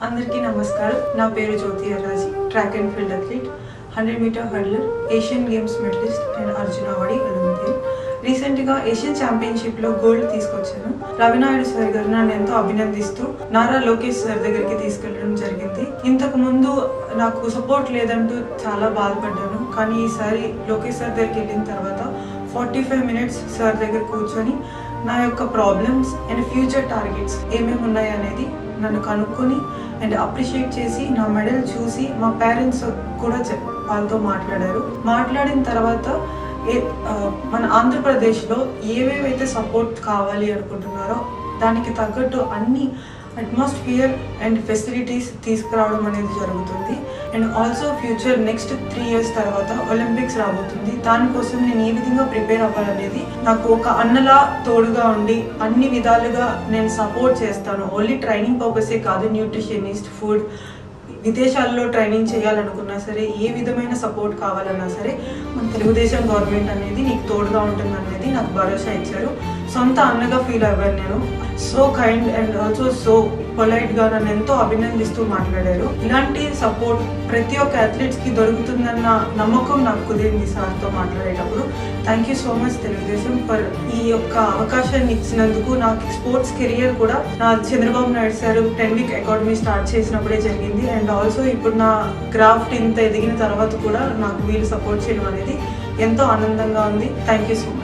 అందరికీ నమస్కారం. నా పేరు Jyothi Arraji, track and field athlete, 100-మీటర్ hurdler, Asian Games medalist and Arjuna awardee Olympian. రీసెంట్గా ఏషియన్ ఛాంపియన్షిప్లో గోల్డ్ తీసుకొచ్చాను. రవినాయుడు సార్ గారు నన్ను ఎంతో అభినందిస్తూ నారా లోకేష్ సార్ దగ్గరికి తీసుకెళ్ళడం జరిగింది. ఇంతకు ముందు నాకు సపోర్ట్ లేదంటూ చాలా బాధపడ్డాను. కానీ ఈసారి లోకేష్ సార్ దగ్గరికి వెళ్ళిన తర్వాత 45 minutes సార్ దగ్గర కూర్చొని నా యొక్క ప్రాబ్లమ్స్ అండ్ ఫ్యూచర్ టార్గెట్స్ ఏమేమి ఉన్నాయి అనేది నన్ను కనుక్కొని అండ్ అప్రిషియేట్ చేసి నా మెడల్ చూసి మా పేరెంట్స్ కూడా వాళ్ళతో మాట్లాడిన తర్వాత మన ఆంధ్రప్రదేశ్లో ఏవేవైతే సపోర్ట్ కావాలి అనుకుంటున్నారో దానికి తగ్గట్టు అన్ని అట్మాస్ఫియర్ అండ్ ఫెసిలిటీస్ తీసుకురావడం అనేది జరుగుతుంది. And also future next 3 years తర్వాత ఒలింపిక్స్ రాబోతుంది. దానికోసం నేను ఏ విధంగా ప్రిపేర్ అవ్వాలనేది నాకు ఒక అన్నలా తోడుగా ఉండి అన్ని విధాలుగా నేను సపోర్ట్ చేస్తాను. ఓన్లీ ట్రైనింగ్ పర్పసే కాదు, న్యూట్రిషనిస్ట్, ఫుడ్, విదేశాల్లో ట్రైనింగ్ చేయాలనుకున్నా సరే, ఏ విధమైన సపోర్ట్ కావాలన్నా సరే మన తెలుగుదేశం గవర్నమెంట్ అనేది నీకు తోడుగా ఉంటుంది అనేది నాకు భరోసా ఇచ్చారు. సొంత అన్నగా ఫీల్ అవ్వాను నేను. So kind and also so పొలైట్గా నన్ను ఎంతో అభినందిస్తూ మాట్లాడారు. ఇలాంటి సపోర్ట్ ప్రతి ఒక్క అథ్లెట్స్కి దొరుకుతుందన్న నమ్మకం నాకు కుదిరింది సార్తో మాట్లాడేటప్పుడు. Thank you so much Telugu Desam for ఈ యొక్క అవకాశాన్ని ఇచ్చినందుకు. నాకు స్పోర్ట్స్ కెరియర్ కూడా నా Chandrababu Naidu sir 10-week academy start చేసినప్పుడే జరిగింది. అండ్ ఆల్సో ఇప్పుడు నా క్రాఫ్ట్ ఇంత ఎదిగిన తర్వాత కూడా నాకు వీళ్ళు సపోర్ట్ చేయడం అనేది ఎంతో ఆనందంగా ఉంది. Thank you so much.